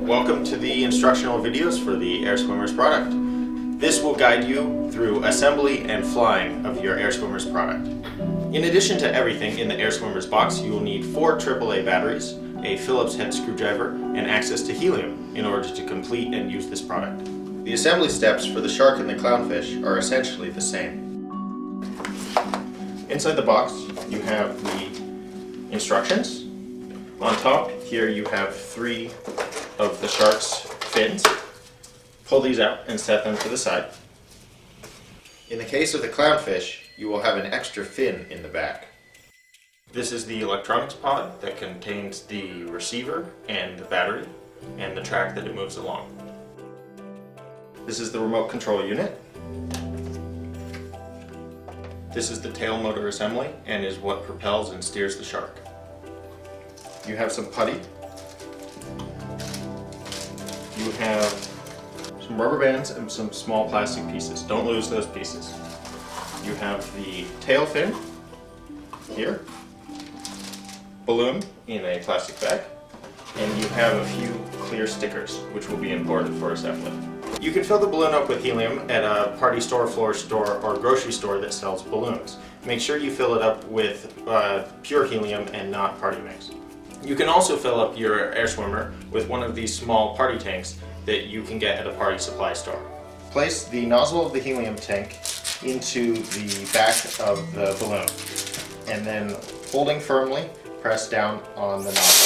Welcome to the instructional videos for the AirSwimmers product. This will guide you through assembly and flying of your AirSwimmers product. In addition to everything in the AirSwimmers box, you will need 4 AAA batteries, a Phillips head screwdriver, and access to helium in order to complete and use this product. The assembly steps for the shark and the clownfish are essentially the same. Inside the box, you have the instructions. On top here you have 3 of the shark's fins. Pull these out and set them to the side. In the case of the clownfish, you will have an extra fin in the back. This is the electronics pod that contains the receiver and the battery and the track that it moves along. This is the remote control unit. This is the tail motor assembly and is what propels and steers the shark. You have some putty. You have some rubber bands and some small plastic pieces. Don't lose those pieces. You have the tail fin here, balloon in a plastic bag, and you have a few clear stickers which will be important for assembly. You can fill the balloon up with helium at a party store, floor store, or grocery store that sells balloons. Make sure you fill it up with pure helium and not party mix. You can also fill up your AirSwimmer with one of these small party tanks that you can get at a party supply store. Place the nozzle of the helium tank into the back of the balloon and then, holding firmly, press down on the nozzle.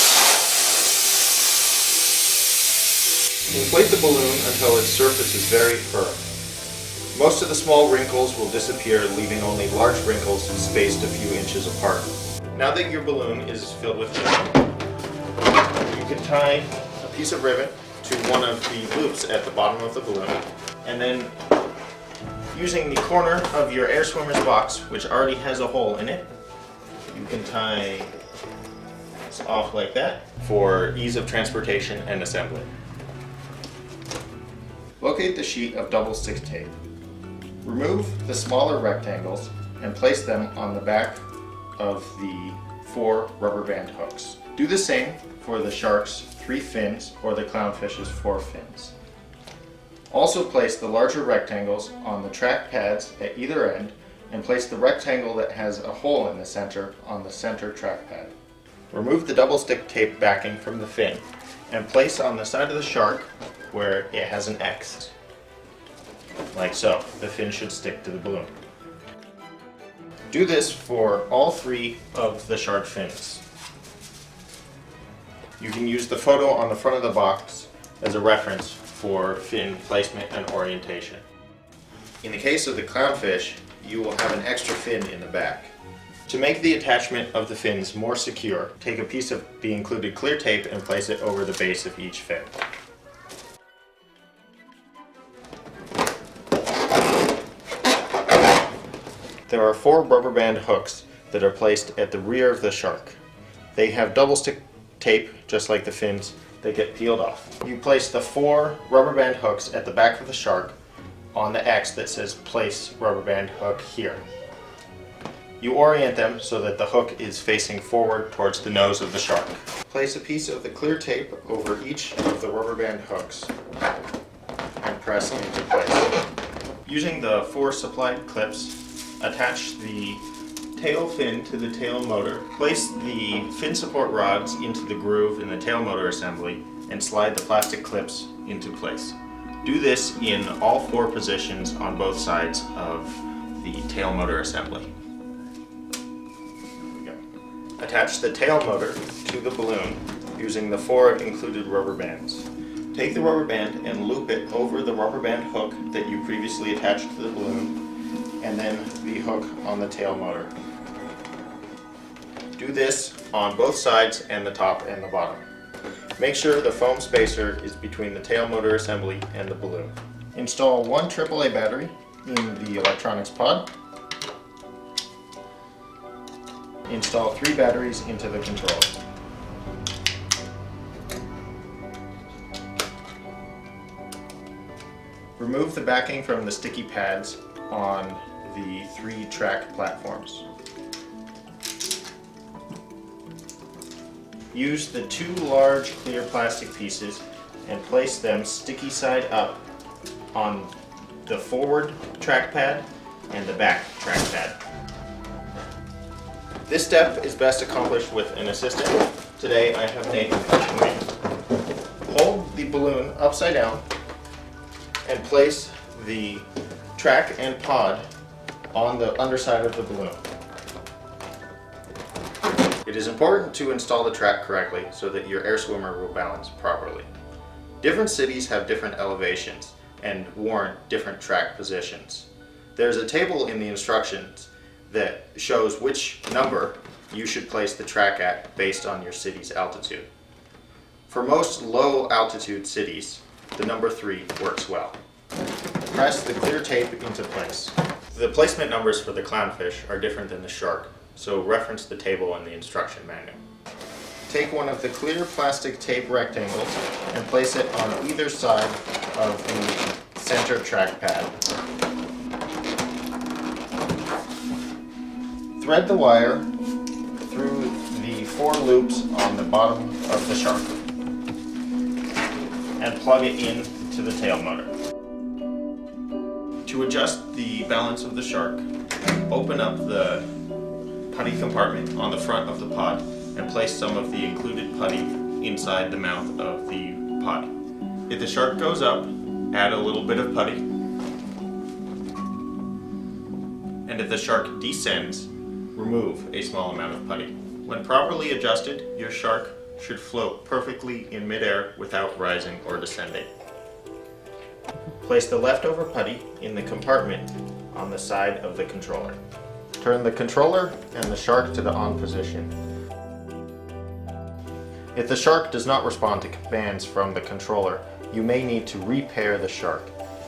Inflate the balloon until its surface is very firm. Most of the small wrinkles will disappear, leaving only large wrinkles spaced a few inches apart. Now that your balloon is filled with helium, you can tie a piece of ribbon to one of the loops at the bottom of the balloon, and then using the corner of your AirSwimmers box, which already has a hole in it, you can tie this off like that for ease of transportation and assembly. Locate the sheet of double stick tape. Remove the smaller rectangles and place them on the back of the 4 rubber band hooks. Do the same for the shark's 3 fins or the clownfish's 4 fins. Also place the larger rectangles on the track pads at either end and place the rectangle that has a hole in the center on the center track pad. Remove the double stick tape backing from the fin and place on the side of the shark where it has an X. Like so. The fin should stick to the balloon. Do this for all 3 of the shark fins. You can use the photo on the front of the box as a reference for fin placement and orientation. In the case of the clownfish, you will have an extra fin in the back. To make the attachment of the fins more secure, take a piece of the included clear tape and place it over the base of each fin. There are 4 rubber band hooks that are placed at the rear of the shark. They have double stick tape, just like the fins. They get peeled off. You place the 4 rubber band hooks at the back of the shark on the X that says place rubber band hook here. You orient them so that the hook is facing forward towards the nose of the shark. Place a piece of the clear tape over each of the rubber band hooks and press into place. Using the 4 supplied clips, attach the tail fin to the tail motor. Place the fin support rods into the groove in the tail motor assembly and slide the plastic clips into place. Do this in all 4 positions on both sides of the tail motor assembly. There we go. Attach the tail motor to the balloon using the 4 included rubber bands. Take the rubber band and loop it over the rubber band hook that you previously attached to the balloon, and then the hook on the tail motor. Do this on both sides and the top and the bottom. Make sure the foam spacer is between the tail motor assembly and the balloon. Install 1 AAA battery in the electronics pod. Install 3 batteries into the controller. Remove the backing from the sticky pads on the 3 track platforms. Use the 2 large clear plastic pieces and place them sticky side up on the forward track pad and the back track pad. This step is best accomplished with an assistant. Today I have Nathan coaching me. Hold the balloon upside down and place the track and pod on the underside of the balloon. It is important to install the track correctly so that your air swimmer will balance properly. Different cities have different elevations and warrant different track positions. There's a table in the instructions that shows which number you should place the track at based on your city's altitude. For most low altitude cities, the number 3 works well. Press the clear tape into place. The placement numbers for the clownfish are different than the shark, so reference the table in the instruction manual. Take one of the clear plastic tape rectangles and place it on either side of the center track pad. Thread the wire through the 4 loops on the bottom of the shark and plug it into the tail motor. To adjust the balance of the shark, open up the putty compartment on the front of the pod and place some of the included putty inside the mouth of the pod. If the shark goes up, add a little bit of putty. And if the shark descends, remove a small amount of putty. When properly adjusted, your shark should float perfectly in midair without rising or descending. Place the leftover putty in the compartment on the side of the controller. Turn the controller and the shark to the on position. If the shark does not respond to commands from the controller, you may need to repair the shark.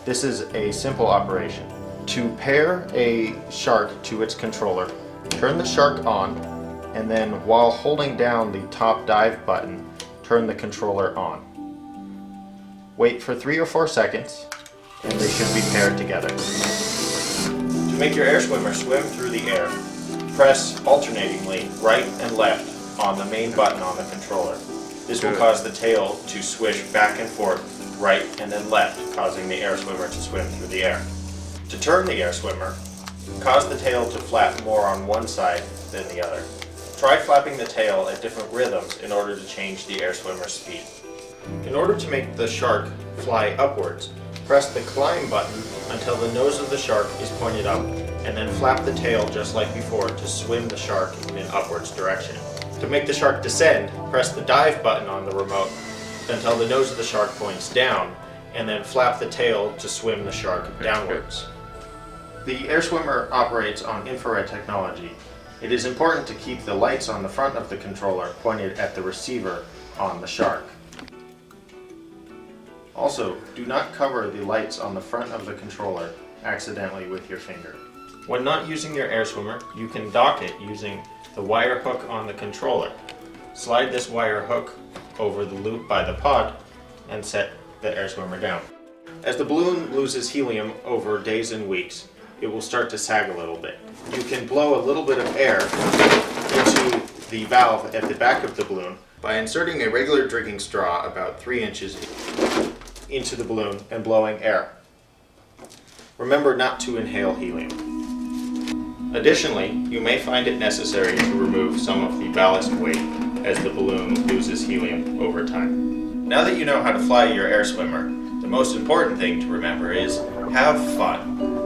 This is a simple operation. To pair a shark to its controller, turn the shark on, and then while holding down the top dive button, turn the controller on. Wait for 3 or 4 seconds, and they should be paired together. To make your air swimmer swim through the air, press alternatingly right and left on the main button on the controller. This will cause the tail to swish back and forth, right and then left, causing the air swimmer to swim through the air. To turn the air swimmer, cause the tail to flap more on one side than the other. Try flapping the tail at different rhythms in order to change the air swimmer's speed. In order to make the shark fly upwards, press the climb button until the nose of the shark is pointed up, and then flap the tail just like before to swim the shark in an upwards direction. To make the shark descend, press the dive button on the remote until the nose of the shark points down, and then flap the tail to swim the shark downwards. The air swimmer operates on infrared technology. It is important to keep the lights on the front of the controller pointed at the receiver on the shark. Also, do not cover the lights on the front of the controller accidentally with your finger. When not using your air swimmer, you can dock it using the wire hook on the controller. Slide this wire hook over the loop by the pod and set the air swimmer down. As the balloon loses helium over days and weeks, it will start to sag a little bit. You can blow a little bit of air into the valve at the back of the balloon by inserting a regular drinking straw about 3 inches into the balloon and blowing air. Remember not to inhale helium. Additionally, you may find it necessary to remove some of the ballast weight as the balloon loses helium over time. Now that you know how to fly your air swimmer, the most important thing to remember is have fun.